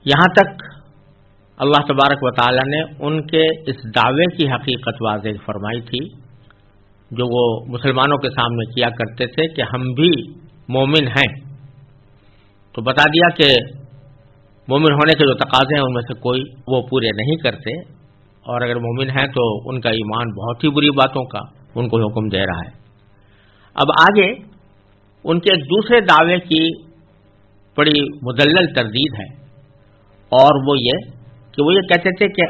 یہاں تک اللہ تبارک و تعالی نے ان کے اس دعوے کی حقیقت واضح فرمائی تھی جو وہ مسلمانوں کے سامنے کیا کرتے تھے کہ ہم بھی مومن ہیں، تو بتا دیا کہ مومن ہونے کے جو تقاضے ہیں ان میں سے کوئی وہ پورے نہیں کرتے، اور اگر مومن ہیں تو ان کا ایمان بہت ہی بری باتوں کا ان کو حکم دے رہا ہے۔ اب آگے ان کے ایک دوسرے دعوے کی بڑی مدلل تردید ہے، اور وہ یہ کہ وہ یہ کہتے تھے کہ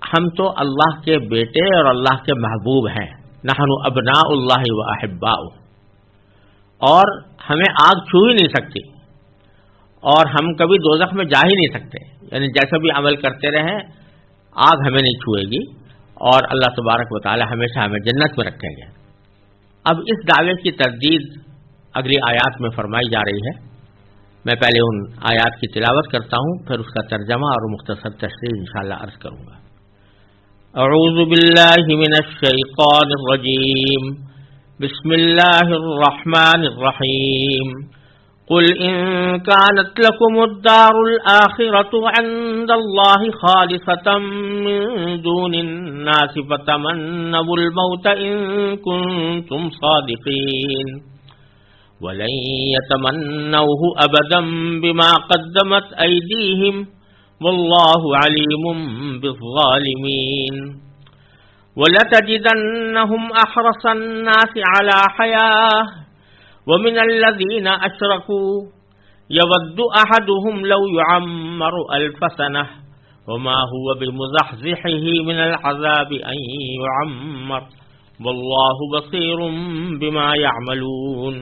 ہم تو اللہ کے بیٹے اور اللہ کے محبوب ہیں، نحن ابناء اللہ و احباؤہ، اور ہمیں آگ چھو ہی نہیں سکتی اور ہم کبھی دوزخ میں جا ہی نہیں سکتے، یعنی جیسا بھی عمل کرتے رہیں آگ ہمیں نہیں چھوئے گی اور اللہ تبارک و تعالی ہمیشہ ہمیں جنت میں رکھیں گے۔ اب اس دعوے کی تردید اگلی آیات میں فرمائی جا رہی ہے۔ میں پہلے ان آیات کی تلاوت کرتا ہوں، پھر اس کا ترجمہ اور مختصر تشریح انشاءاللہ عرض کروں گا۔ اعوذ باللہ من الشیطان الرجیم، بسم اللہ الرحمن الرحیم۔ قل ان كانت لكم الدار الآخرة عند الله خالصة من دون الناس فتمنوا الموت إن كنتم صادقين ولن يتمنوه أبدا بما قدمت أيديهم والله عليم بالظالمين ولتجدنهم أحرص الناس على حياة ومن الذين أشركوا يود أحدهم لو يعمر 1000 سنة وما هو بمزحزحه من العذاب أن يعمر والله بصير بما يعملون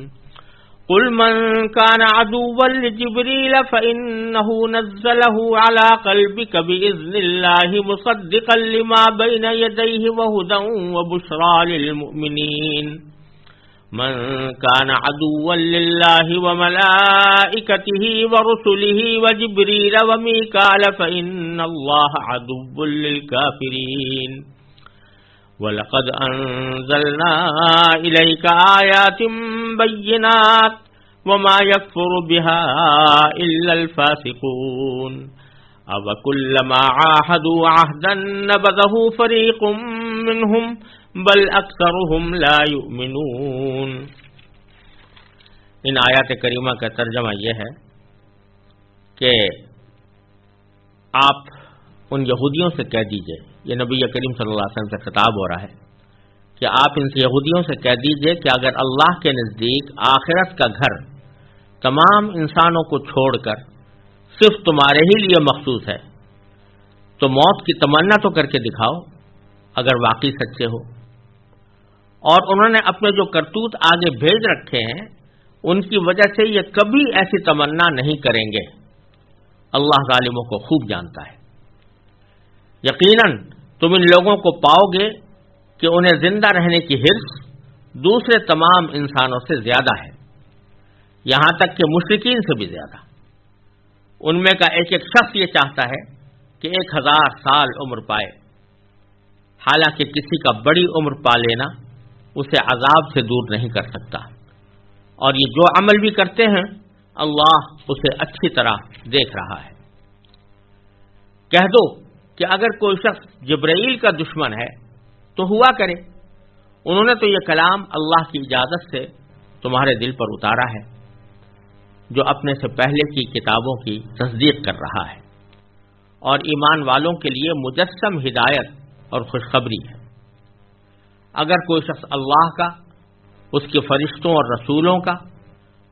قل من كان عدوا لجبريل فإنه نزله على قلبك بإذن الله مصدقا لما بين يديه وهدى وبشرى للمؤمنين من كان عدوا لله وملائكته ورسله وجبريل وميكال فإن الله عدو للكافرين وَلَقَدْ أَنزَلْنَا إِلَيْكَ آيَاتٍ بَيِّنَاتٍ وَمَا يَكْفُرُ بِهَا إِلَّا الْفَاسِقُونَ أَوَكُلَّمَا عَاهَدُوا عَهْدًا نَبَذَهُ فَرِيقٌ مِّنْهُمْ بل اکثرهم لا یؤمنون۔ ان آیات کریمہ کا ترجمہ یہ ہے کہ آپ ان یہودیوں سے کہہ دیجئے، یہ نبی کریم صلی اللہ علیہ وسلم سے خطاب ہو رہا ہے کہ آپ ان سے یہودیوں سے کہہ دیجئے کہ اگر اللہ کے نزدیک آخرت کا گھر تمام انسانوں کو چھوڑ کر صرف تمہارے ہی لیے مخصوص ہے تو موت کی تمنا تو کر کے دکھاؤ اگر واقعی سچے ہو۔ اور انہوں نے اپنے جو کرتوت آگے بھیج رکھے ہیں ان کی وجہ سے یہ کبھی ایسی تمنا نہیں کریں گے۔ اللہ ظالموں کو خوب جانتا ہے۔ یقیناً تم ان لوگوں کو پاؤ گے کہ انہیں زندہ رہنے کی حرص دوسرے تمام انسانوں سے زیادہ ہے، یہاں تک کہ مشرکین سے بھی زیادہ۔ ان میں کا ایک ایک شخص یہ چاہتا ہے کہ 1000 سال عمر پائے، حالانکہ کسی کا بڑی عمر پا لینا اسے عذاب سے دور نہیں کر سکتا، اور یہ جو عمل بھی کرتے ہیں اللہ اسے اچھی طرح دیکھ رہا ہے۔ کہہ دو کہ اگر کوئی شخص جبرائیل کا دشمن ہے تو ہوا کرے، انہوں نے تو یہ کلام اللہ کی اجازت سے تمہارے دل پر اتارا ہے جو اپنے سے پہلے کی کتابوں کی تصدیق کر رہا ہے، اور ایمان والوں کے لیے مجسم ہدایت اور خوشخبری ہے۔ اگر کوئی شخص اللہ کا، اس کے فرشتوں اور رسولوں کا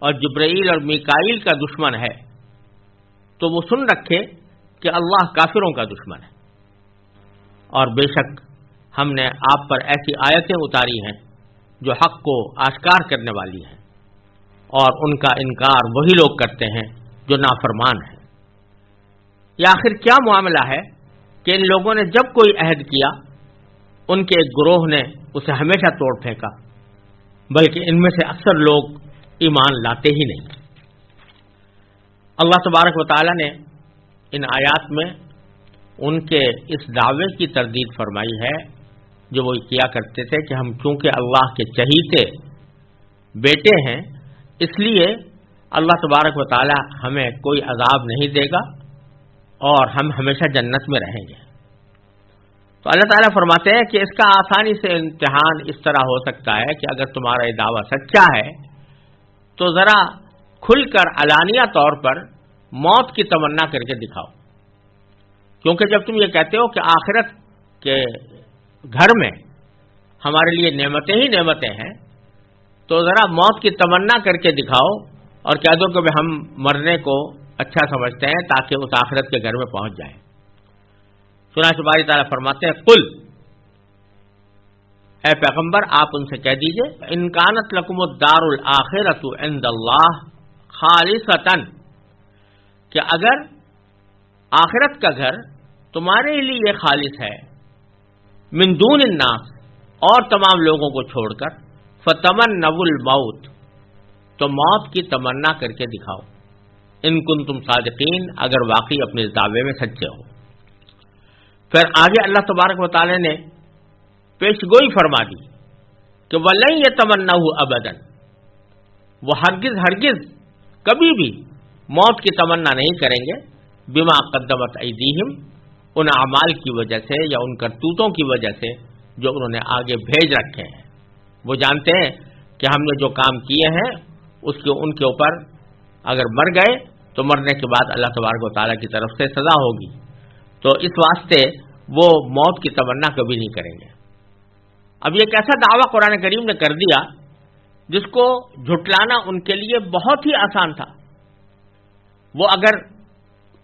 اور جبرائیل اور میکائیل کا دشمن ہے تو وہ سن رکھے کہ اللہ کافروں کا دشمن ہے، اور بے شک ہم نے آپ پر ایسی آیتیں اتاری ہیں جو حق کو آشکار کرنے والی ہیں، اور ان کا انکار وہی لوگ کرتے ہیں جو نافرمان ہیں۔ یہ آخر کیا معاملہ ہے کہ ان لوگوں نے جب کوئی عہد کیا ان کے ایک گروہ نے اسے ہمیشہ توڑ پھینکا، بلکہ ان میں سے اکثر لوگ ایمان لاتے ہی نہیں۔ اللہ تبارک و تعالی نے ان آیات میں ان کے اس دعوے کی تردید فرمائی ہے جو وہ کیا کرتے تھے کہ ہم چونکہ اللہ کے چہیتے بیٹے ہیں اس لیے اللہ تبارک و تعالی ہمیں کوئی عذاب نہیں دے گا اور ہم ہمیشہ جنت میں رہیں گے۔ تو اللہ تعالیٰ فرماتے ہیں کہ اس کا آسانی سے امتحان اس طرح ہو سکتا ہے کہ اگر تمہارا یہ دعویٰ سچا ہے تو ذرا کھل کر علانیہ طور پر موت کی تمنا کر کے دکھاؤ، کیونکہ جب تم یہ کہتے ہو کہ آخرت کے گھر میں ہمارے لیے نعمتیں ہی نعمتیں ہیں، تو ذرا موت کی تمنا کر کے دکھاؤ اور کہہ دو کہ ہم مرنے کو اچھا سمجھتے ہیں تاکہ اس آخرت کے گھر میں پہنچ جائیں۔ چنانچہ باری تعالیٰ فرماتے ہیں قل، اے پیغمبر آپ ان سے کہہ دیجئے ان کانت لکم الدار الآخرۃ عند اللہ خالصۃ، کہ اگر آخرت کا گھر تمہارے لیے خالص ہے من دون الناس، اور تمام لوگوں کو چھوڑ کر، فتمنوا الموت، تو موت کی تمنا کر کے دکھاؤ، ان کنتم صادقین، اگر واقعی اپنے دعوے میں سچے ہو۔ پھر آگے اللہ تبارک و تعالی نے پیشگوئی فرما دی کہ وَلَن يَتَمَنَّوْهُ أَبَدًا، وہ ہرگز ہرگز کبھی بھی موت کی تمنا نہیں کریں گے، بما قدمت ایدیہم، ان اعمال کی وجہ سے یا ان کرتوتوں کی وجہ سے جو انہوں نے آگے بھیج رکھے ہیں۔ وہ جانتے ہیں کہ ہم نے جو کام کیے ہیں اس کے ان کے اوپر اگر مر گئے تو مرنے کے بعد اللہ تبارک و تعالیٰ کی طرف سے سزا ہوگی، تو اس واسطے وہ موت کی تمنا کبھی نہیں کریں گے۔ اب یہ ایک ایسا دعویٰ قرآن کریم نے کر دیا جس کو جھٹلانا ان کے لیے بہت ہی آسان تھا۔ وہ اگر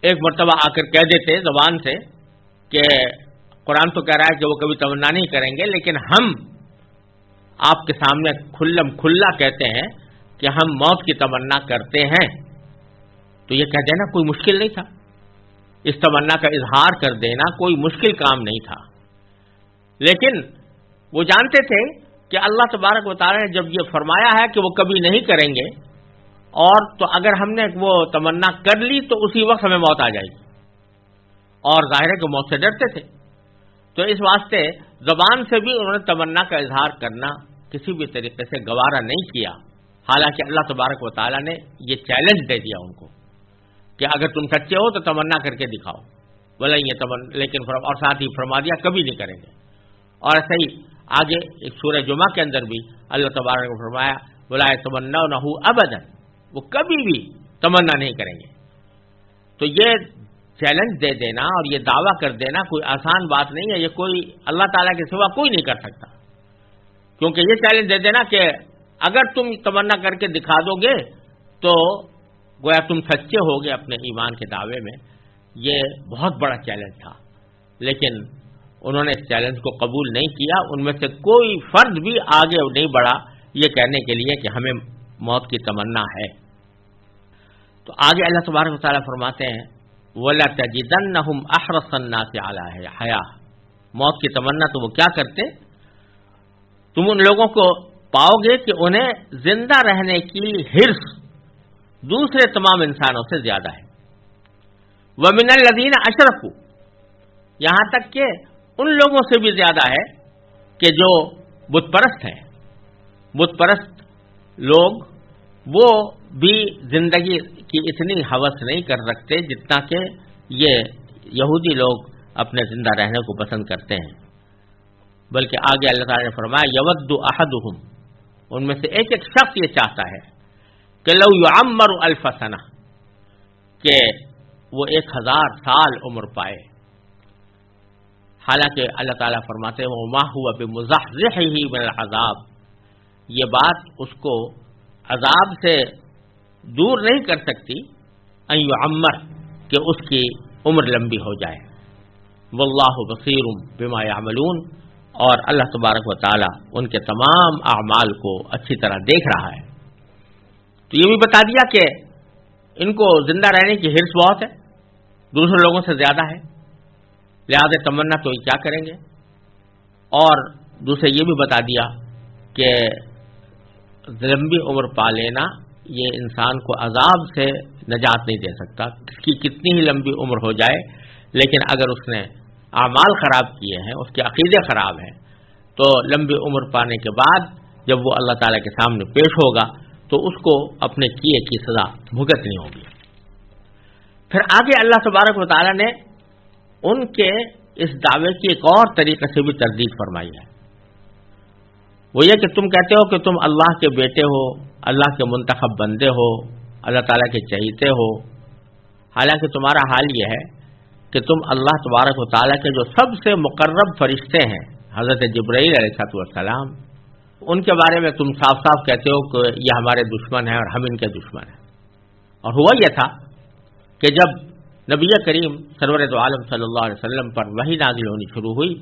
ایک مرتبہ آ کر کہہ دیتے زبان سے کہ قرآن تو کہہ رہا ہے کہ وہ کبھی تمنا نہیں کریں گے، لیکن ہم آپ کے سامنے کھلم کھلا کہتے ہیں کہ ہم موت کی تمنا کرتے ہیں، تو یہ کہہ دینا کوئی مشکل نہیں تھا، اس تمنا کا اظہار کر دینا کوئی مشکل کام نہیں تھا۔ لیکن وہ جانتے تھے کہ اللہ تبارک و تعالیٰ نے جب یہ فرمایا ہے کہ وہ کبھی نہیں کریں گے، اور تو اگر ہم نے وہ تمنا کر لی تو اسی وقت ہمیں موت آ جائے گی، اور ظاہر ہے کہ موت سے ڈرتے تھے، تو اس واسطے زبان سے بھی انہوں نے تمنا کا اظہار کرنا کسی بھی طریقے سے گوارا نہیں کیا۔ حالانکہ اللہ تبارک و تعالیٰ نے یہ چیلنج دے دیا ان کو کہ اگر تم سچے ہو تو تمنا کر کے دکھاؤ، بولے یہ لیکن اور ساتھ ہی فرما دیا کبھی نہیں کریں گے۔ اور ایسے ہی آگے ایک سورہ جمعہ کے اندر بھی اللہ تبارک نے فرمایا وَلَا يَتَمَنَّوْنَهُ أَبَدًا، وہ کبھی بھی تمنا نہیں کریں گے۔ تو یہ چیلنج دے دینا اور یہ دعویٰ کر دینا کوئی آسان بات نہیں ہے، یہ کوئی اللہ تعالیٰ کے سوا کوئی نہیں کر سکتا، کیونکہ یہ چیلنج دے دینا کہ اگر تم تمنا کر کے دکھا دو گے تو گویا تم سچے ہوگے اپنے ایمان کے دعوے میں، یہ بہت بڑا چیلنج تھا۔ لیکن انہوں نے اس چیلنج کو قبول نہیں کیا، ان میں سے کوئی فرد بھی آگے نہیں بڑھا یہ کہنے کے لیے کہ ہمیں موت کی تمنا ہے۔ تو آگے اللہ تبارک و تعالیٰ فرماتے ہیں وَلَتَجِدَنَّهُمْ أَحْرَصَ النَّاسِ عَلَىٰ حَيَاةٍ، موت کی تمنا تو وہ کیا کرتے، تم ان لوگوں کو پاؤ گے کہ انہیں زندہ رہنے کی حرص دوسرے تمام انسانوں سے زیادہ ہے۔ وَمِنَ الَّذِينَ أَشْرَكُوا، یہاں تک کہ ان لوگوں سے بھی زیادہ ہے کہ جو بت پرست ہیں۔ بت پرست لوگ وہ بھی زندگی کی اتنی ہوس نہیں کر سکتے جتنا کہ یہ یہودی لوگ اپنے زندہ رہنے کو پسند کرتے ہیں، بلکہ آگے اللہ تعالیٰ نے فرمایا یود احدہم، ان میں سے ایک ایک شخص یہ چاہتا ہے کہ لو یعمر الف سنہ، کہ وہ 1000 سال عمر پائے۔ حالانکہ اللہ تعالیٰ فرماتے ہیں وما هو بمزحزحہ من العذاب، یہ بات اس کو عذاب سے دور نہیں کر سکتی، ان یعمر، کہ اس کی عمر لمبی ہو جائے۔ واللہ بصیر بما یعملون، اور اللہ تبارک و تعالی ان کے تمام اعمال کو اچھی طرح دیکھ رہا ہے۔ تو یہ بھی بتا دیا کہ ان کو زندہ رہنے کی حرص بہت ہے، دوسرے لوگوں سے زیادہ ہے، لہذا تمنا تو یہ کیا کریں گے۔ اور دوسرے یہ بھی بتا دیا کہ لمبی عمر پا لینا یہ انسان کو عذاب سے نجات نہیں دے سکتا، اس کی کتنی ہی لمبی عمر ہو جائے، لیکن اگر اس نے اعمال خراب کیے ہیں، اس کے عقیدے خراب ہیں، تو لمبی عمر پانے کے بعد جب وہ اللہ تعالیٰ کے سامنے پیش ہوگا تو اس کو اپنے کیے کی سزا بھگتنی ہوگی۔ پھر آگے اللہ تبارک و تعالیٰ نے ان کے اس دعوے کی ایک اور طریقے سے بھی تردید فرمائی ہے. وہ یہ کہ تم کہتے ہو کہ تم اللہ کے بیٹے ہو، اللہ کے منتخب بندے ہو، اللہ تعالیٰ کے چہیتے ہو، حالانکہ تمہارا حال یہ ہے کہ تم اللہ تبارک و تعالیٰ کے جو سب سے مقرب فرشتے ہیں حضرت جبرائیل علیہ السلام، ان کے بارے میں تم صاف صاف کہتے ہو کہ یہ ہمارے دشمن ہیں اور ہم ان کے دشمن ہیں. اور ہوا یہ تھا کہ جب نبی کریم سرور دو عالم صلی اللہ علیہ وسلم پر وحی نازل ہونی شروع ہوئی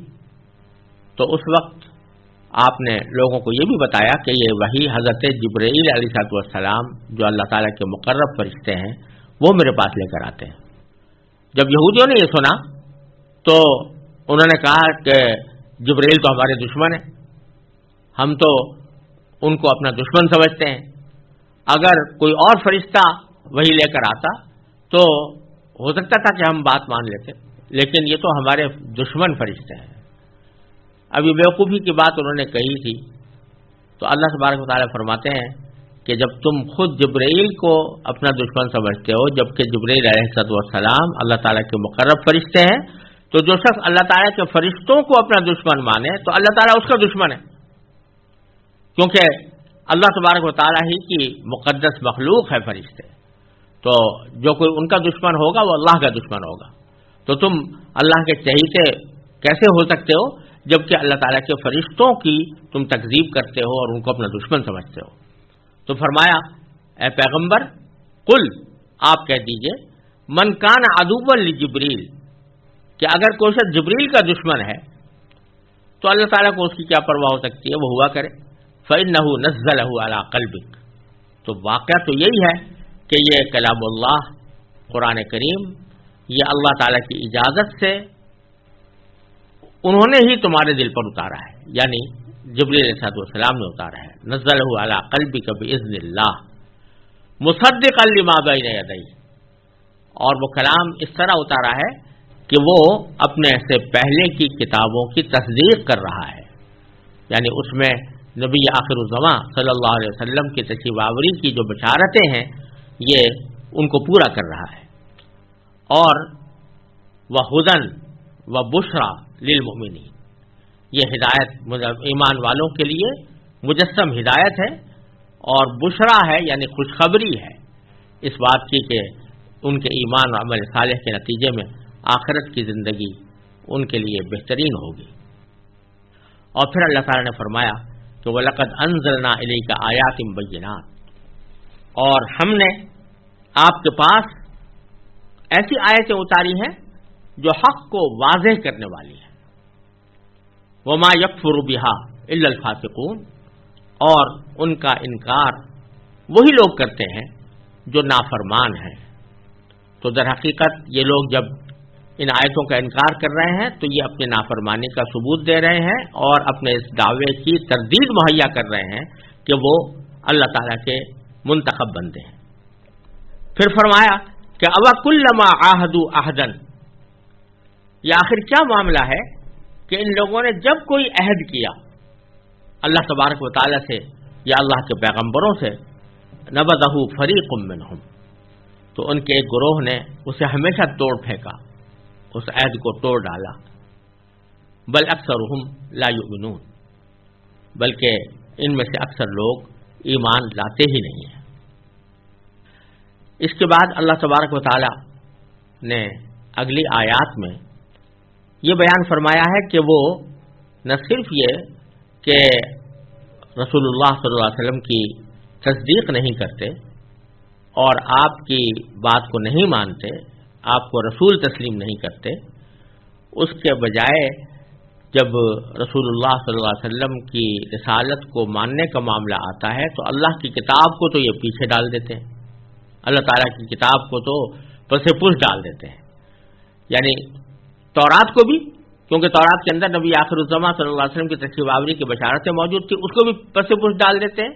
تو اس وقت آپ نے لوگوں کو یہ بھی بتایا کہ یہ وحی حضرت جبرائیل علیہ السلام جو اللہ تعالیٰ کے مقرب فرشتے ہیں وہ میرے پاس لے کر آتے ہیں. جب یہودیوں نے یہ سنا تو انہوں نے کہا کہ جبرائیل تو ہمارے دشمن ہیں، ہم تو ان کو اپنا دشمن سمجھتے ہیں، اگر کوئی اور فرشتہ وہی لے کر آتا تو ہو سکتا تھا کہ ہم بات مان لیتے، لیکن یہ تو ہمارے دشمن فرشتے ہیں. اب یہ بیوقوفی کی بات انہوں نے کہی تھی تو اللہ تبارک و تعالیٰ فرماتے ہیں کہ جب تم خود جبرائیل کو اپنا دشمن سمجھتے ہو جبکہ جبرائیل علیہ السلام اللہ تعالیٰ کے مقرب فرشتے ہیں، تو جو شخص اللہ تعالیٰ کے فرشتوں کو اپنا دشمن مانے تو اللہ تعالیٰ اس کا دشمن ہے، کیونکہ اللہ تبارک و تعالیٰ ہی کی مقدس مخلوق ہے فرشتے. تو جو کوئی ان کا دشمن ہوگا وہ اللہ کا دشمن ہوگا. تو تم اللہ کے چہیتے کیسے ہو سکتے ہو جبکہ اللہ تعالیٰ کے فرشتوں کی تم تکذیب کرتے ہو اور ان کو اپنا دشمن سمجھتے ہو. تو فرمایا اے پیغمبر قل، آپ کہہ دیجئے من کان عدوا لجبریل، کہ اگر کوئی شخص جبریل کا دشمن ہے تو اللہ تعالیٰ کو اس کی کیا پرواہ ہو سکتی ہے، وہ ہوا کرے. فإنه نزلہ علی قلبک، تو واقعہ تو یہی ہے کہ یہ کلام اللہ قرآن کریم یہ اللہ تعالیٰ کی اجازت سے انہوں نے ہی تمہارے دل پر اتارا ہے، یعنی جبریل علیہ السلام نے اتارا ہے. نزلہ علی قلبک بإذن اللہ مصدقا لما بین یدیہ، اور وہ کلام اس طرح اتارا ہے کہ وہ اپنے سے پہلے کی کتابوں کی تصدیق کر رہا ہے، یعنی اس میں نبی آخر الزمان صلی اللہ علیہ وسلم کی تشریف آوری کی جو بشارتیں ہیں یہ ان کو پورا کر رہا ہے. اور وہدن وبشریٰ للمؤمنین، یہ ہدایت ایمان والوں کے لیے مجسم ہدایت ہے اور بشرا ہے یعنی خوشخبری ہے اس بات کی کہ ان کے ایمان و عمل صالح کے نتیجے میں آخرت کی زندگی ان کے لیے بہترین ہوگی. اور پھر اللہ تعالیٰ نے فرمایا کہ وَلَقَدْ أَنزَلْنَا إِلَيْكَ آيَاتٍ بَيِّنَاتٍ، اور ہم نے آپ کے پاس ایسی آیتیں اتاری ہیں جو حق کو واضح کرنے والی ہیں. وَمَا يَكْفُرُ بِهَا إِلَّا الْفَاسِقُونَ، اور ان کا انکار وہی لوگ کرتے ہیں جو نافرمان ہیں. تو در حقیقت یہ لوگ جب ان آیتوں کا انکار کر رہے ہیں تو یہ اپنے نافرمانی کا ثبوت دے رہے ہیں اور اپنے اس دعوے کی تردید مہیا کر رہے ہیں کہ وہ اللہ تعالیٰ کے منتخب بندے ہیں. پھر فرمایا کہ اوا کلما عاہدوا عہدا، یہ آخر کیا معاملہ ہے کہ ان لوگوں نے جب کوئی عہد کیا اللہ تبارک و تعالیٰ سے یا اللہ کے پیغمبروں سے، نبذہ فریق منہم، تو ان کے ایک گروہ نے اسے ہمیشہ توڑ پھینکا، اس عہد کو توڑ ڈالا. بل اکثرہم لا یؤمنون، بلکہ ان میں سے اکثر لوگ ایمان لاتے ہی نہیں ہیں. اس کے بعد اللہ تبارک و تعالی نے اگلی آیات میں یہ بیان فرمایا ہے کہ وہ نہ صرف یہ کہ رسول اللہ صلی اللہ علیہ وسلم کی تصدیق نہیں کرتے اور آپ کی بات کو نہیں مانتے، آپ کو رسول تسلیم نہیں کرتے، اس کے بجائے جب رسول اللہ صلی اللہ علیہ وسلم کی رسالت کو ماننے کا معاملہ آتا ہے تو اللہ کی کتاب کو تو یہ پیچھے ڈال دیتے ہیں، اللہ تعالیٰ کی کتاب کو تو پس پش ڈال دیتے ہیں. یعنی تورات کو بھی، کیونکہ تورات کے اندر نبی آخر الزمان صلی اللہ علیہ وسلم کی تشریف آوری کی بشارتیں موجود تھی، اس کو بھی پس پش ڈال دیتے ہیں،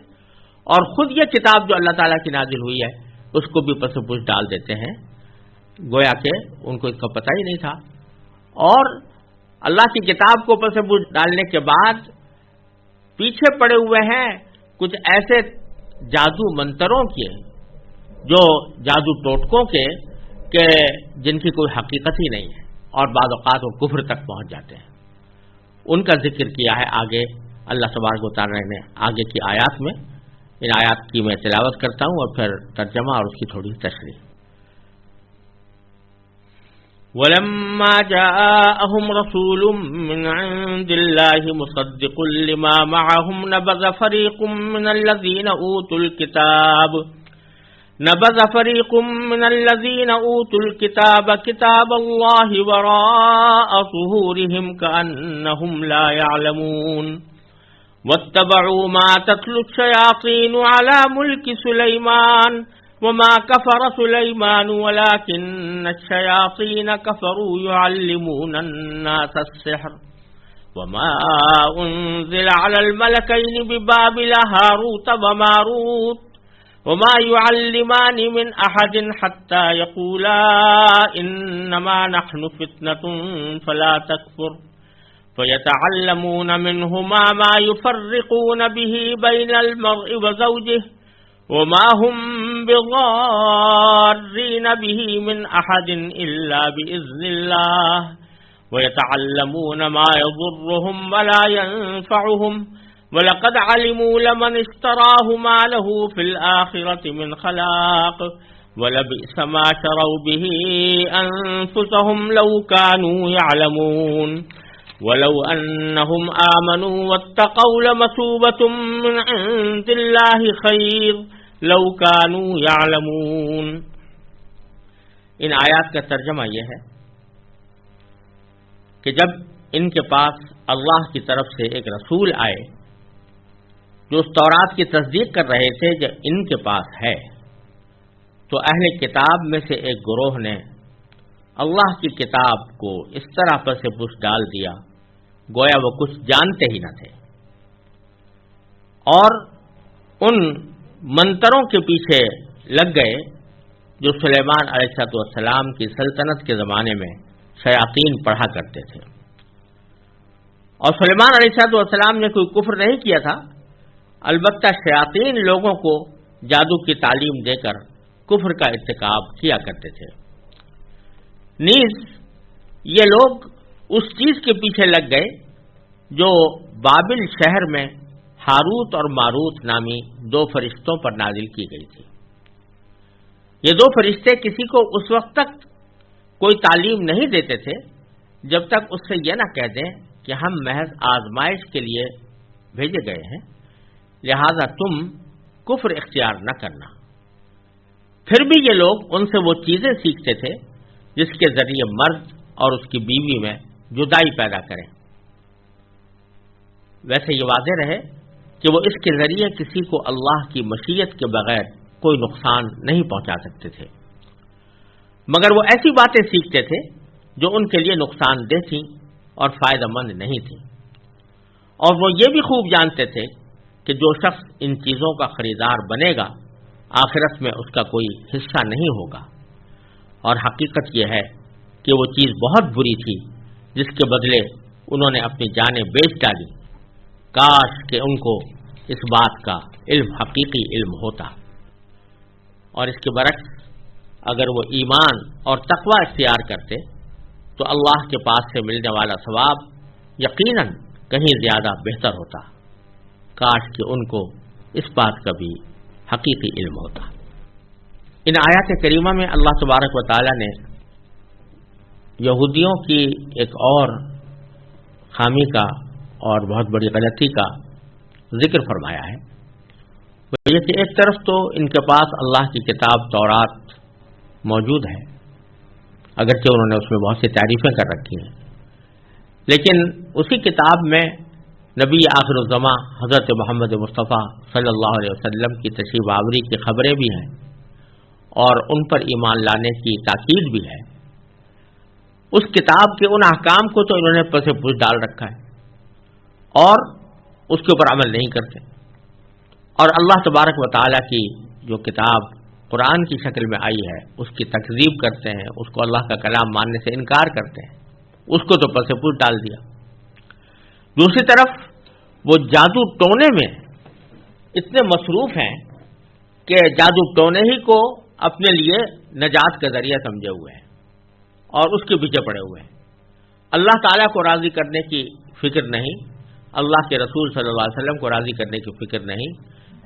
اور خود یہ کتاب جو اللہ تعالیٰ کی نازل ہوئی ہے اس کو بھی پس پش ڈال دیتے ہیں، گویا کہ ان کو اس کا پتہ ہی نہیں تھا. اور اللہ کی کتاب کو پس پش ڈالنے کے بعد پیچھے پڑے ہوئے ہیں کچھ ایسے جادو منتروں کے، جو جادو ٹوٹکوں کے، کہ جن کی کوئی حقیقت ہی نہیں ہے اور بعض اوقات وہ کفر تک پہنچ جاتے ہیں، ان کا ذکر کیا ہے آگے اللہ تبارک و تعالی نے آگے کی آیات میں۔ ان آیات کی میں تلاوت کرتا ہوں اور پھر ترجمہ اور اس کی تھوڑی تشریح۔ وَلَمَّا جَاءَهُمْ رَسُولٌ مِّنْ عِندِ اللَّهِ مُصَدِّقٌ لِّمَا مَعَهُمْ نَبَذَ فَرِيقٌ مِّنَ الَّذِينَ أُوتُوا الْكِتَابَ كِتَابَ اللَّهِ وَرَاءَ ظُهُورِهِمْ كَأَنَّهُمْ لَا يَعْلَمُونَ وَاتَّبَعُوا مَا تَتْلُو الشَّيَاطِينُ عَلَى مُلْكِ سُلَيْمَانَ وَمَا كَفَرَ سُلَيْمَانُ وَلَكِنَّ الشَّيَاطِينَ كَفَرُوا يُعَلِّمُونَ النَّاسَ السِّحْرَ وَمَا أُنزِلَ عَلَى الْمَلَكَيْنِ بِبَابِلَ هَارُوتَ وَمَارُوتَ وَمَا يُعَلِّمَانِ مِنْ أَحَدٍ حَتَّى يَقُولَا إِنَّمَا نَحْنُ فِتْنَةٌ فَلَا تَكْفُرْ فَيَتَعَلَّمُونَ مِنْهُمَا مَا يُفَرِّقُونَ بِهِ بَيْنَ الْمَرْءِ وَزَوْجِهِ وَمَا هُمْ بِضَارِّينَ بِهِ مِنْ أَحَدٍ إِلَّا بِإِذْنِ اللَّهِ وَيَتَعَلَّمُونَ مَا يَضُرُّهُمْ وَلَا يَنفَعُهُمْ وَلَقَدْ عَلِمُوا لَمَنِ اشْتَرَاهُ مَا لَهُ فِي الْآخِرَةِ مِنْ خَلَاقٍ وَلَبِئْسَ مَا شَرَوْا بِهِ أَنفُسَهُمْ لَوْ كَانُوا يَعْلَمُونَ وَلَوْ أَنَّهُمْ آمَنُوا وَاتَّقَوْا لَمَثُوبَةٌ مِّنْ عِندِ اللَّهِ خَيْرٌ لَوْ كَانُوا يَعْلَمُونَ۔ ان آیات کا ترجمہ یہ ہے کہ جب ان کے پاس اللہ کی طرف سے ایک رسول آئے جو اس تورات کی تصدیق کر رہے تھے جو ان کے پاس ہے، تو اہل کتاب میں سے ایک گروہ نے اللہ کی کتاب کو اس طرح پس پش ڈال دیا گویا وہ کچھ جانتے ہی نہ تھے، اور ان منتروں کے پیچھے لگ گئے جو سلیمان علیہ السلام کی سلطنت کے زمانے میں شیاطین پڑھا کرتے تھے۔ اور سلیمان علیہ السلام نے کوئی کفر نہیں کیا تھا، البتہ شیاطین لوگوں کو جادو کی تعلیم دے کر کفر کا ارتکاب کیا کرتے تھے۔ نیز یہ لوگ اس چیز کے پیچھے لگ گئے جو بابل شہر میں ہاروت اور ماروت نامی دو فرشتوں پر نازل کی گئی تھی۔ یہ دو فرشتے کسی کو اس وقت تک کوئی تعلیم نہیں دیتے تھے جب تک اس سے یہ نہ کہہ دیں کہ ہم محض آزمائش کے لیے بھیجے گئے ہیں، لہذا تم کفر اختیار نہ کرنا۔ پھر بھی یہ لوگ ان سے وہ چیزیں سیکھتے تھے جس کے ذریعے مرد اور اس کی بیوی میں جدائی پیدا کریں۔ ویسے یہ واضح رہے کہ وہ اس کے ذریعے کسی کو اللہ کی مشیت کے بغیر کوئی نقصان نہیں پہنچا سکتے تھے، مگر وہ ایسی باتیں سیکھتے تھے جو ان کے لیے نقصان دہ تھیں اور فائدہ مند نہیں تھیں، اور وہ یہ بھی خوب جانتے تھے کہ جو شخص ان چیزوں کا خریدار بنے گا آخرت میں اس کا کوئی حصہ نہیں ہوگا، اور حقیقت یہ ہے کہ وہ چیز بہت بری تھی جس کے بدلے انہوں نے اپنی جانیں بیچ ڈالی۔ کاش کہ ان کو اس بات کا علم حقیقی علم ہوتا، اور اس کے برعکس اگر وہ ایمان اور تقوی اختیار کرتے تو اللہ کے پاس سے ملنے والا ثواب یقیناً کہیں زیادہ بہتر ہوتا۔ کاش کہ ان کو اس بات کا بھی حقیقی علم ہوتا۔ ان آیات کریمہ میں اللہ تبارک و تعالی نے یہودیوں کی ایک اور خامی کا اور بہت بڑی غلطی کا ذکر فرمایا ہے، وہ یہ کہ ایک طرف تو ان کے پاس اللہ کی کتاب تورات موجود ہے، اگرچہ انہوں نے اس میں بہت سی تعریفیں کر رکھی ہیں، لیکن اسی کتاب میں نبی آخر الزماں حضرت محمد مصطفیٰ صلی اللہ علیہ وسلم کی تشریف آوری کی خبریں بھی ہیں اور ان پر ایمان لانے کی تاکید بھی ہے۔ اس کتاب کے ان احکام کو تو انہوں نے پس پوچھ ڈال رکھا ہے اور اس کے اوپر عمل نہیں کرتے، اور اللہ تبارک و تعالیٰ کی جو کتاب قرآن کی شکل میں آئی ہے اس کی تکذیب کرتے ہیں، اس کو اللہ کا کلام ماننے سے انکار کرتے ہیں، اس کو تو پس پوچھ ڈال دیا۔ دوسری طرف وہ جادو ٹونے میں اتنے مصروف ہیں کہ جادو ٹونے ہی کو اپنے لیے نجات کا ذریعہ سمجھے ہوئے ہیں اور اس کے پیچھے پڑے ہوئے ہیں. اللہ تعالیٰ کو راضی کرنے کی فکر نہیں، اللہ کے رسول صلی اللہ علیہ وسلم کو راضی کرنے کی فکر نہیں،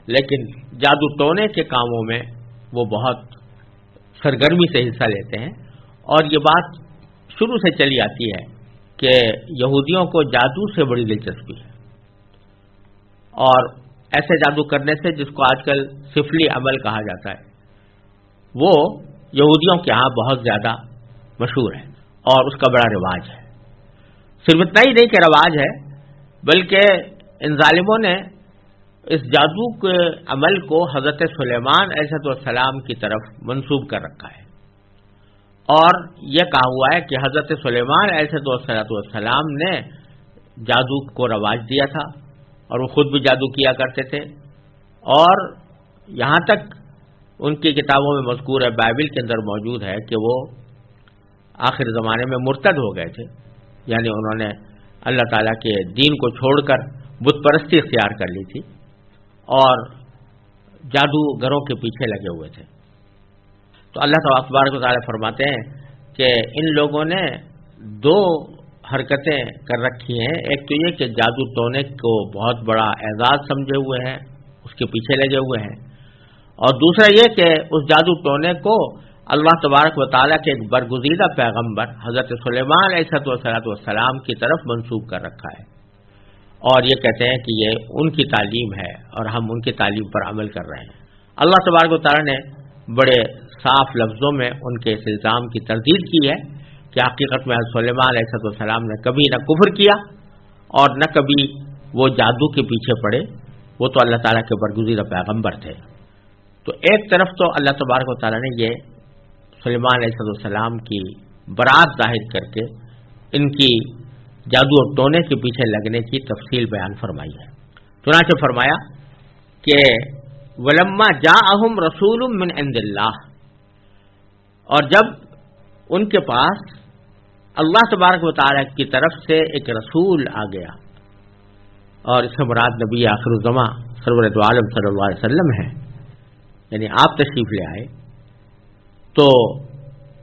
لیکن جادو ٹونے کے کاموں میں وہ بہت سرگرمی سے حصہ لیتے ہیں. اور یہ بات شروع سے چلی آتی ہے کہ یہودیوں کو جادو سے بڑی دلچسپی ہے، اور ایسے جادو کرنے سے جس کو آج کل سفلی عمل کہا جاتا ہے وہ یہودیوں کے ہاں بہت زیادہ مشہور ہے اور اس کا بڑا رواج ہے. صرف اتنا ہی نہیں کہ رواج ہے، بلکہ ان ظالموں نے اس جادو کے عمل کو حضرت سلیمان علیہ السلام کی طرف منسوب کر رکھا ہے، اور یہ کہا ہوا ہے کہ حضرت سلیمان علیہ السلام نے جادو کو رواج دیا تھا اور وہ خود بھی جادو کیا کرتے تھے. اور یہاں تک ان کی کتابوں میں مذکور ہے، بائبل کے اندر موجود ہے کہ وہ آخر زمانے میں مرتد ہو گئے تھے، یعنی انہوں نے اللہ تعالیٰ کے دین کو چھوڑ کر بت پرستی اختیار کر لی تھی اور جادوگروں کے پیچھے لگے ہوئے تھے. تو اللہ تبارک و تعالیٰ فرماتے ہیں کہ ان لوگوں نے دو حرکتیں کر رکھی ہیں. ایک تو یہ کہ جادو ٹونے کو بہت بڑا اعزاز سمجھے ہوئے ہیں، اس کے پیچھے لگے ہوئے ہیں، اور دوسرا یہ کہ اس جادو ٹونے کو اللہ تبارک و تعالیٰ کے ایک برگزیدہ پیغمبر حضرت سلیمان علیہ السلام کی طرف منسوب کر رکھا ہے، اور یہ کہتے ہیں کہ یہ ان کی تعلیم ہے اور ہم ان کی تعلیم پر عمل کر رہے ہیں. اللہ تبارک و تعالیٰ نے بڑے صاف لفظوں میں ان کے اس الزام کی تردید کی ہے کہ حقیقت میں حضرت سلیمان علیہ السلام نے کبھی نہ کفر کیا اور نہ کبھی وہ جادو کے پیچھے پڑے، وہ تو اللہ تعالیٰ کے برگزیدہ پیغمبر تھے. تو ایک طرف تو اللہ تبارک و تعالیٰ نے یہ سلیمان علیہ السلام کی برات ظاہر کر کے ان کی جادو اور ٹونے کے پیچھے لگنے کی تفصیل بیان فرمائی ہے. چنانچہ فرمایا کہ وَلَمَّا جَاءَهُمْ رَسُولٌ مِّنْ عِندِ اللَّهِ، اور جب ان کے پاس اللہ تبارک و تعالیٰ کی طرف سے ایک رسول آ گیا، اور اس سے مراد نبی آخر الزماں سرور دو عالم صلی اللہ علیہ وسلم ہے، یعنی آپ تشریف لے آئے، تو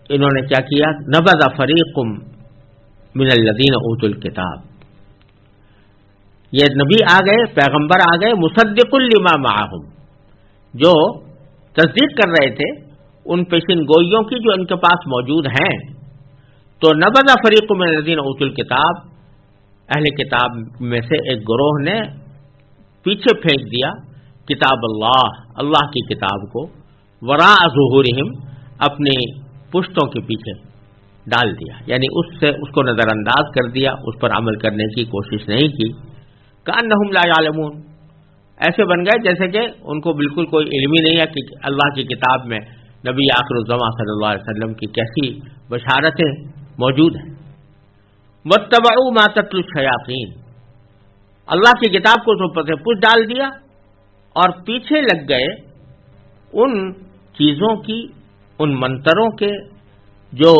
انہوں نے کیا کیا؟ نبذ فریق من الذین اوتوا الکتاب، یہ نبی آ گئے، پیغمبر آ گئے، مصدق لما معہم، جو تصدیق کر رہے تھے ان پیشن گوئیوں کی جو ان کے پاس موجود ہیں. تو نبذ فریق من الذین اوتوا الکتاب، اہل کتاب میں سے ایک گروہ نے پیچھے پھینک دیا کتاب اللہ کی کتاب کو، وراء ظہورہم، اپنی پشتوں کے پیچھے ڈال دیا، یعنی اس کو نظر انداز کر دیا، اس پر عمل کرنے کی کوشش نہیں کی. کأنہم لا یعلمون، ایسے بن گئے جیسے کہ ان کو بالکل کوئی علم ہی نہیں ہے کہ اللہ کی کتاب میں نبی آخر الزماں صلی اللہ علیہ وسلم کی کیسی بشارتیں موجود ہیں. واتبعوا ما تتلو الشیاطین، اللہ کی کتاب کو اوپر سے پوچھ ڈال دیا اور پیچھے لگ گئے ان چیزوں کی، ان منتروں کے جو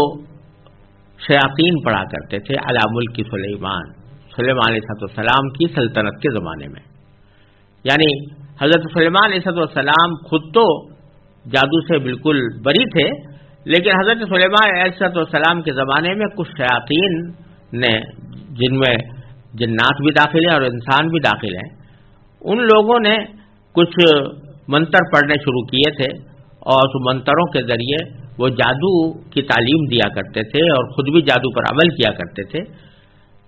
شیاطین پڑھا کرتے تھے علی ملک سلیمان علیہ السلام کی سلطنت کے زمانے میں. یعنی حضرت سلیمان علیہ السلام خود تو جادو سے بالکل بری تھے، لیکن حضرت سلیمان علیہ السلام کے زمانے میں کچھ شیاطین نے، جن میں جنات بھی داخل ہیں اور انسان بھی داخل ہیں، ان لوگوں نے کچھ منتر پڑھنے شروع کیے تھے، اور اس منتروں کے ذریعے وہ جادو کی تعلیم دیا کرتے تھے اور خود بھی جادو پر عمل کیا کرتے تھے.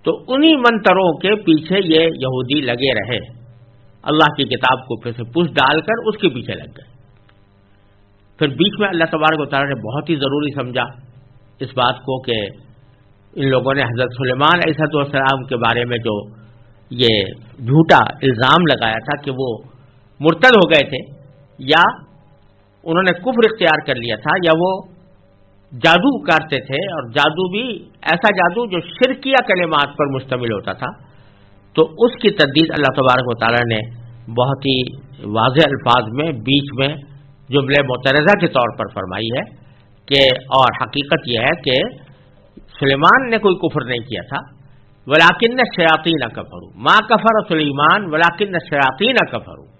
تو انہی منتروں کے پیچھے یہ یہودی لگے رہے، اللہ کی کتاب کو پھر سے پوچھ ڈال کر اس کے پیچھے لگ گئے. پھر بیچ میں اللہ تبارک و تعالیٰ نے بہت ہی ضروری سمجھا اس بات کو کہ ان لوگوں نے حضرت سلیمان علیہ السلام کے بارے میں جو یہ جھوٹا الزام لگایا تھا کہ وہ مرتد ہو گئے تھے، یا انہوں نے کفر اختیار کر لیا تھا، یا وہ جادو کرتے تھے، اور جادو بھی ایسا جادو جو شرکیہ کلمات پر مشتمل ہوتا تھا. تو اس کی تردید اللہ تبارک و تعالیٰ نے بہت ہی واضح الفاظ میں بیچ میں جملے معترضہ کے طور پر فرمائی ہے کہ، اور حقیقت یہ ہے کہ سلیمان نے کوئی کفر نہیں کیا تھا، ولیکن الشیاطین کفروا، ما کفر سلیمان ولیکن الشیاطین کفروا،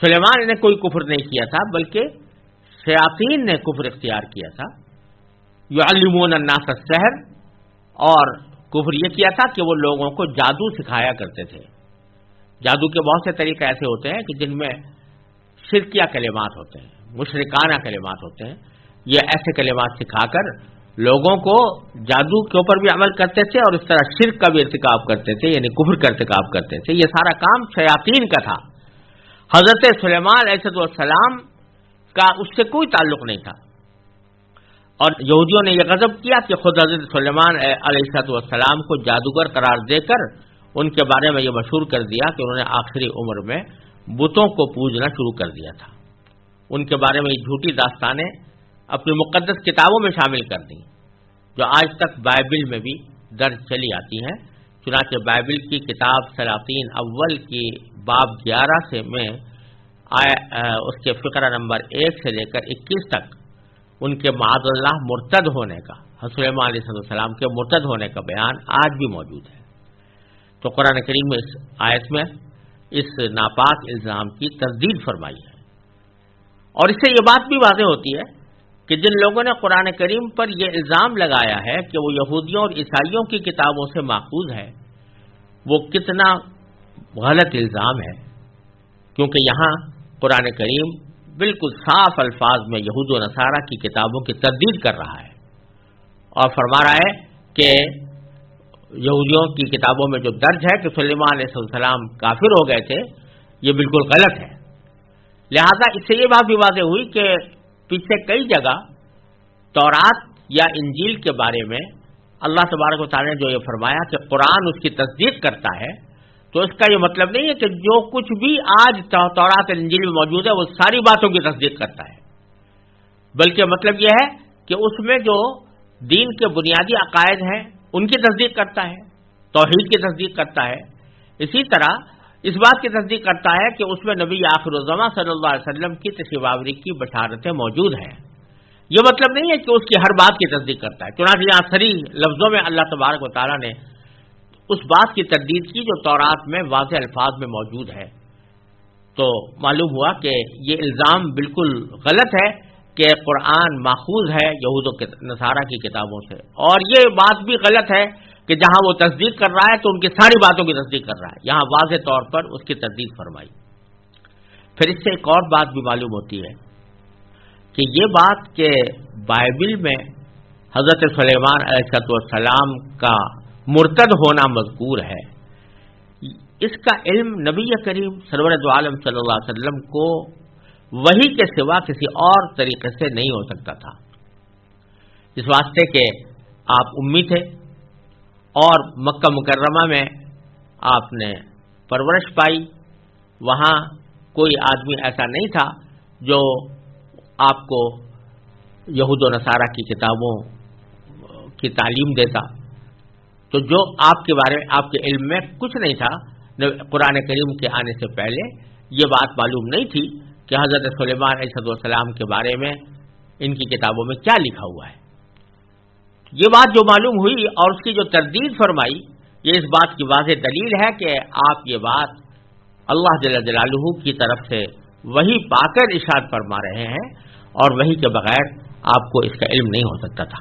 سلیمان نے کوئی کفر نہیں کیا تھا بلکہ شیاطین نے کفر اختیار کیا تھا، یعلمون الناس السحر، اور کفر یہ کیا تھا کہ وہ لوگوں کو جادو سکھایا کرتے تھے۔ جادو کے بہت سے طریقے ایسے ہوتے ہیں کہ جن میں شرکیہ کلمات ہوتے ہیں، مشرکانہ کلمات ہوتے ہیں۔ یہ ایسے کلمات سکھا کر لوگوں کو جادو کے اوپر بھی عمل کرتے تھے اور اس طرح شرک کا بھی ارتکاب کرتے تھے، یعنی کفر کا ارتکاب کرتے تھے۔ یہ سارا کام شیاطین کا تھا۔ حضرت سلیمان علیہ السلام کا اس سے کوئی تعلق نہیں تھا، اور یہودیوں نے یہ غضب کیا کہ خود حضرت سلیمان علیہ السلام کو جادوگر قرار دے کر ان کے بارے میں یہ مشہور کر دیا کہ انہوں نے آخری عمر میں بتوں کو پوجنا شروع کر دیا تھا۔ ان کے بارے میں یہ جھوٹی داستانیں اپنی مقدس کتابوں میں شامل کر دیں، جو آج تک بائبل میں بھی درج چلی آتی ہیں۔ چنانچہ بائبل کی کتاب سلاطین اول کی باب 11 سے میں اس کے فقرہ نمبر 1 سے لے کر 21 تک ان کے معاذ اللہ مرتد ہونے کا، حضرت سلیمان علیہ السلام کے مرتد ہونے کا بیان آج بھی موجود ہے۔ تو قرآن کریم میں اس آیت میں اس ناپاک الزام کی تردید فرمائی ہے، اور اس سے یہ بات بھی واضح ہوتی ہے کہ جن لوگوں نے قرآن کریم پر یہ الزام لگایا ہے کہ وہ یہودیوں اور عیسائیوں کی کتابوں سے ماخوذ ہے، وہ کتنا غلط الزام ہے، کیونکہ یہاں قرآن کریم بالکل صاف الفاظ میں یہود و نصارہ کی کتابوں کی تردید کر رہا ہے، اور فرما رہا ہے کہ یہودیوں کی کتابوں میں جو درج ہے کہ سلیمان علیہ السلام کافر ہو گئے تھے، یہ بالکل غلط ہے۔ لہذا اس سے یہ بات بھی واضح ہوئی کہ پیچھے کئی جگہ تورات یا انجیل کے بارے میں اللہ تبارک و تعالی نے جو یہ فرمایا کہ قرآن اس کی تصدیق کرتا ہے، تو اس کا یہ مطلب نہیں ہے کہ جو کچھ بھی آج تورات اور انجیل میں موجود ہے وہ ساری باتوں کی تصدیق کرتا ہے، بلکہ مطلب یہ ہے کہ اس میں جو دین کے بنیادی عقائد ہیں ان کی تصدیق کرتا ہے، توحید کی تصدیق کرتا ہے۔ اسی طرح اس بات کی تصدیق کرتا ہے کہ اس میں نبی آخر الزماں صلی اللہ علیہ وسلم کی تشریف آوری کی بشارتیں موجود ہیں۔ یہ مطلب نہیں ہے کہ اس کی ہر بات کی تصدیق کرتا ہے، چنانچہ یہاں صریح لفظوں میں اللہ تبارک و تعالیٰ نے اس بات کی تردید کی جو تورات میں واضح الفاظ میں موجود ہے۔ تو معلوم ہوا کہ یہ الزام بالکل غلط ہے کہ قرآن ماخوذ ہے یہود و نصارہ کی کتابوں سے، اور یہ بات بھی غلط ہے کہ جہاں وہ تصدیق کر رہا ہے تو ان کی ساری باتوں کی تصدیق کر رہا ہے، یہاں واضح طور پر اس کی تردید فرمائی۔ پھر اس سے ایک اور بات بھی معلوم ہوتی ہے کہ یہ بات کہ بائبل میں حضرت سلیمان علیہ السلام کا مرتد ہونا مذکور ہے، اس کا علم نبی کریم سرور دو عالم صلی اللہ علیہ وسلم کو وحی کے سوا کسی اور طریقے سے نہیں ہو سکتا تھا، اس واسطے کہ آپ امی تھے اور مکہ مکرمہ میں آپ نے پرورش پائی، وہاں کوئی آدمی ایسا نہیں تھا جو آپ کو یہود و نصارہ کی کتابوں کی تعلیم دیتا، تو جو آپ کے بارے میں آپ کے علم میں کچھ نہیں تھا، قرآن کریم کے آنے سے پہلے یہ بات معلوم نہیں تھی کہ حضرت سلیمان علیہ السلام کے بارے میں ان کی کتابوں میں کیا لکھا ہوا ہے۔ یہ بات جو معلوم ہوئی اور اس کی جو تردید فرمائی، یہ اس بات کی واضح دلیل ہے کہ آپ یہ بات اللہ جل جلالہ کی طرف سے وحی پا کر ارشاد فرما رہے ہیں، اور وحی کے بغیر آپ کو اس کا علم نہیں ہو سکتا تھا۔